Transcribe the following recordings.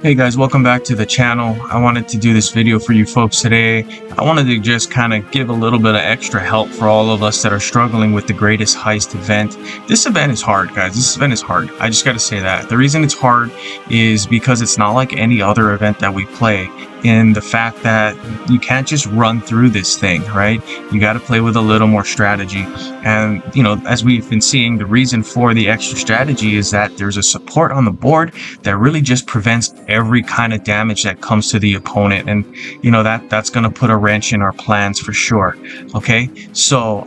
Hey guys, welcome back to the channel. I wanted to do this video for you folks today. I wanted to just kind of give a little bit of extra help for all of us that are struggling with the greatest heist event. This event is hard, guys. This event is hard. I just got to say that. The reason it's hard is because it's not like any other event that we play, in the fact that you can't just run through this thing, right? You got to play with a little more strategy. And, you know, as we've been seeing, the reason for the extra strategy is that there's a support on the board that really just prevents every kind of damage that comes to the opponent. And, you know, that's going to put a wrench in our plans for sure. Okay, so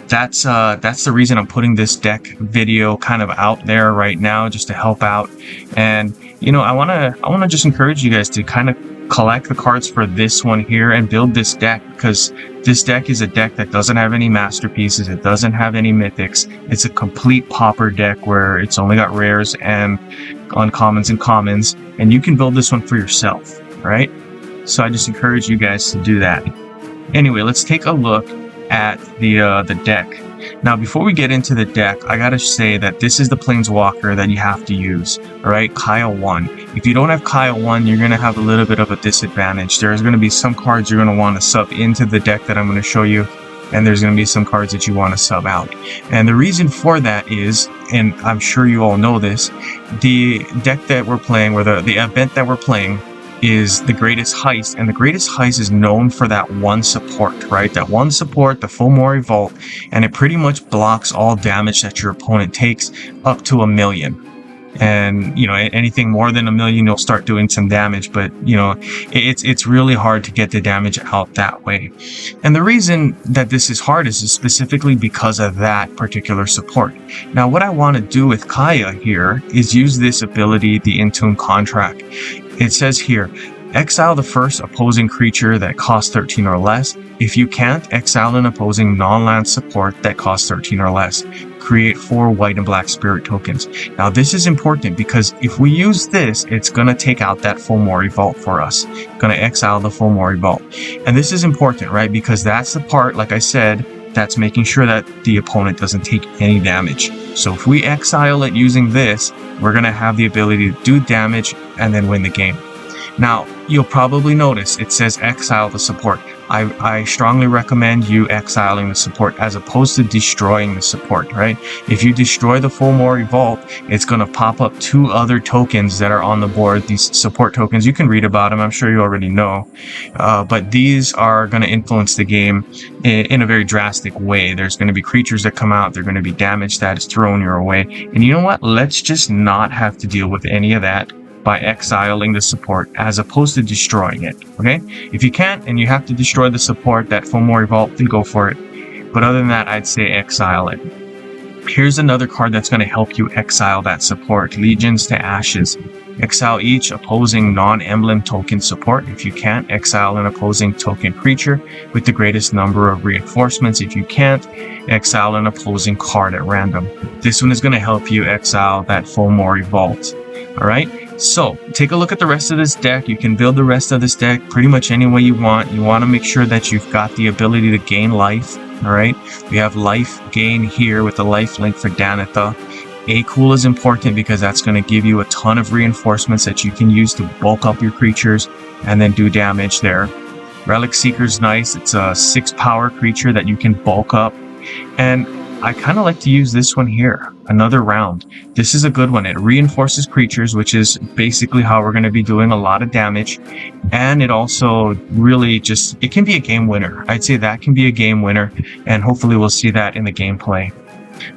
that's the reason I'm putting this deck video kind of out there right now, just to help out. And, you know, I want to just encourage you guys to kind of collect the cards for this one here and build this deck, because this deck is a deck that doesn't have any masterpieces. It doesn't have any mythics. It's a complete pauper deck where it's only got rares and uncommons and commons, and you can build this one for yourself, right? So I just encourage you guys to do that. Anyway, let's take a look at the deck. Now, before we get into the deck, I gotta say that this is the Planeswalker that you have to use, all right? Kyle 1. If you don't have Kyle 1, you're gonna have a little bit of a disadvantage. There's gonna be some cards you're gonna want to sub into the deck that I'm gonna show you, and there's gonna be some cards that you want to sub out. And the reason for that is, and I'm sure you all know this, the deck that we're playing, or the event that we're playing, is the Greatest Heist, and the Greatest Heist is known for that one support, right? That one support, the Full Mori Vault, and it pretty much blocks all damage that your opponent takes up to 1,000,000. And, you know, anything more than 1,000,000, you'll start doing some damage, but, you know, it's really hard to get the damage out that way. And the reason that this is hard is specifically because of that particular support. Now, what I want to do with Kaya here is use this ability, the Intune Contract. It says here, exile the first opposing creature that costs 13 or less. If you can't, exile an opposing non-land support that costs 13 or less. Create 4 white and black spirit tokens. Now, this is important because if we use this, it's going to take out that Full Mori Vault for us. It's going to exile the Full Mori Vault. And this is important, right? Because that's the part, like I said, that's making sure that the opponent doesn't take any damage. So if we exile it using this, we're going to have the ability to do damage and then win the game. Now, you'll probably notice it says exile the support. I strongly recommend you exiling the support as opposed to destroying the support, right? If you destroy the Full Mori Vault, it's going to pop up 2 other tokens that are on the board. These support tokens, you can read about them. I'm sure you already know. But these are going to influence the game in a very drastic way. There's going to be creatures that come out. They're going to be damage that is thrown your way. And you know what? Let's just not have to deal with any of that by exiling the support as opposed to destroying it, okay? If you can't and you have to destroy the support, that Full Mori Vault, then go for it. But other than that, I'd say exile it. Here's another card that's going to help you exile that support, Legions to Ashes. Exile each opposing non-emblem token support. If you can't, exile an opposing token creature with the greatest number of reinforcements. If you can't, exile an opposing card at random. This one is going to help you exile that Full Mori Vault. All right, so take a look at the rest of this deck. You can build the rest of this deck pretty much any way you want. You want to make sure that you've got the ability to gain life. All right, we have life gain here with the life link for Danitha. A-Cool is important because that's going to give you a ton of reinforcements that you can use to bulk up your creatures and then do damage there. Relic Seeker's nice. It's a 6 power creature that you can bulk up. And I kind of like to use this one here, Another Round. This is a good one. It reinforces creatures, which is basically how we're going to be doing a lot of damage. And it also really just, it can be a game winner. I'd say that can be a game winner, and hopefully we'll see that in the gameplay.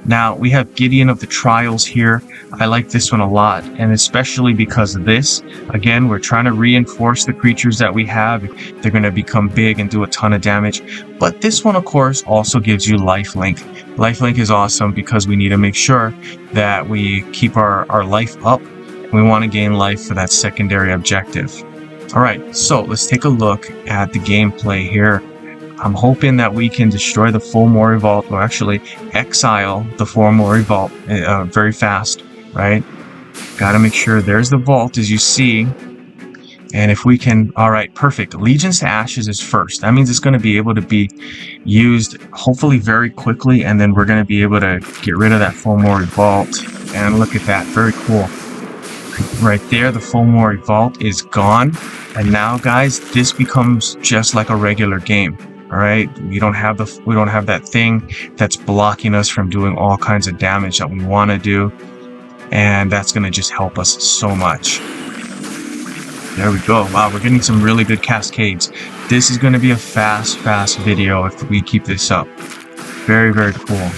Now, we have Gideon of the Trials here. I like this one a lot, and especially because of this. Again, we're trying to reinforce the creatures that we have. They're going to become big and do a ton of damage. But this one, of course, also gives you lifelink. Lifelink is awesome because we need to make sure that we keep our life up. We want to gain life for that secondary objective. All right, so let's take a look at the gameplay here. I'm hoping that we can destroy the Full Mori Vault, or actually exile the Full Mori Vault very fast, right? Got to make sure there's the vault, as you see. And if we can, all right, perfect. Legions to Ashes is first. That means it's going to be able to be used hopefully very quickly, and then we're going to be able to get rid of that Full Mori Vault. And look at that, very cool. Right there, the Fulmori Vault is gone. And now, guys, this becomes just like a regular game. All right, we don't have that thing that's blocking us from doing all kinds of damage that we want to do, and that's going to just help us so much. There we go. Wow, we're getting some really good cascades. This is going to be a fast video if we keep this up. Very, very cool.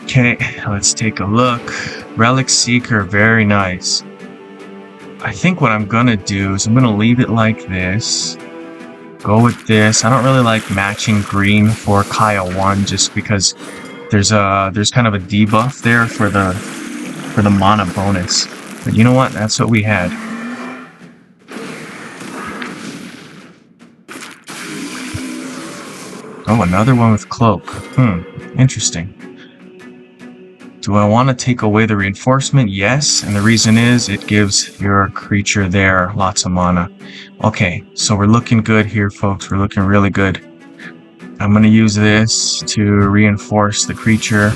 Okay, let's take a look. Relic Seeker, very nice. I think what I'm gonna do is I'm gonna leave it like this. Go with this. I don't really like matching green for Kaya 1 just because there's kind of a debuff there for the mana bonus. But you know what? That's what we had. Oh, another one with Cloak. Interesting. Do I want to take away the reinforcement? Yes, and the reason is it gives your creature there lots of mana. Okay, so we're looking good here, folks. We're looking really good. I'm going to use this to reinforce the creature.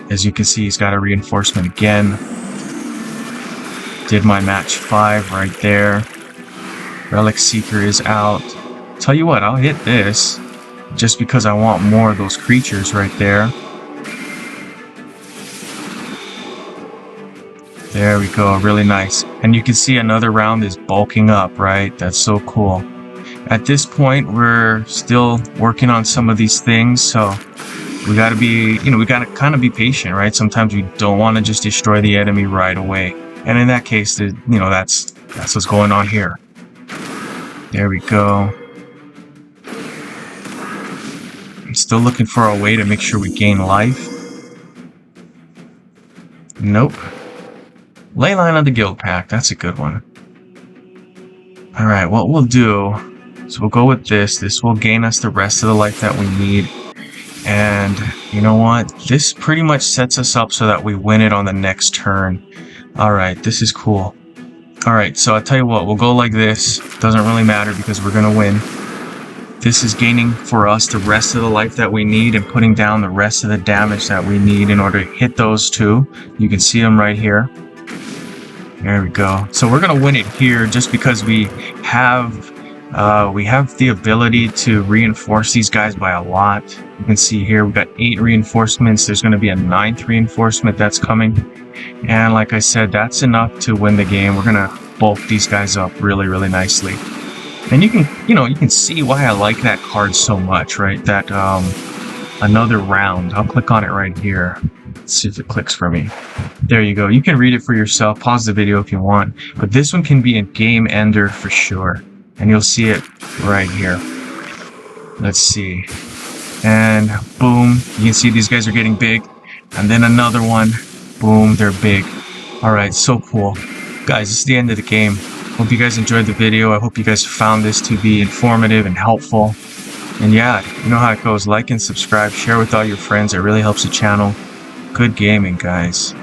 As you can see, he's got a reinforcement again. Did my match 5 right there. Relic Seeker is out. Tell you what, I'll hit this just because I want more of those creatures right there. There we go, really nice. And you can see another round is bulking up, right? That's so cool. At this point, we're still working on some of these things, so we gotta be, we gotta kind of be patient, right? Sometimes we don't want to just destroy the enemy right away. And in that case, that's what's going on here. There we go. I'm still looking for a way to make sure we gain life. Nope. Leyline of the Guild Pack, that's a good one. Alright, what we'll do is we'll go with this. This will gain us the rest of the life that we need. And you know what? This pretty much sets us up so that we win it on the next turn. Alright, this is cool. Alright, so I'll tell you what, we'll go like this. Doesn't really matter because we're gonna win. This is gaining for us the rest of the life that we need and putting down the rest of the damage that we need in order to hit those two. You can see them right here. There we go. So we're gonna win it here just because we have the ability to reinforce these guys by a lot. You can see here we've got 8 reinforcements. There's gonna be a 9th reinforcement that's coming, and like I said, that's enough to win the game. We're gonna bulk these guys up really, really nicely. And you can see why I like that card so much, right? That another round. I'll click on it right here. Let's see if it clicks for me. There you go. You can read it for yourself. Pause the video if you want. But this one can be a game ender for sure. And you'll see it right here. Let's see. And boom. You can see these guys are getting big. And then another one. Boom. They're big. Alright, so cool. Guys, this is the end of the game. Hope you guys enjoyed the video. I hope you guys found this to be informative and helpful. And yeah, you know how it goes. Like and subscribe. Share with all your friends. It really helps the channel. Good gaming, guys.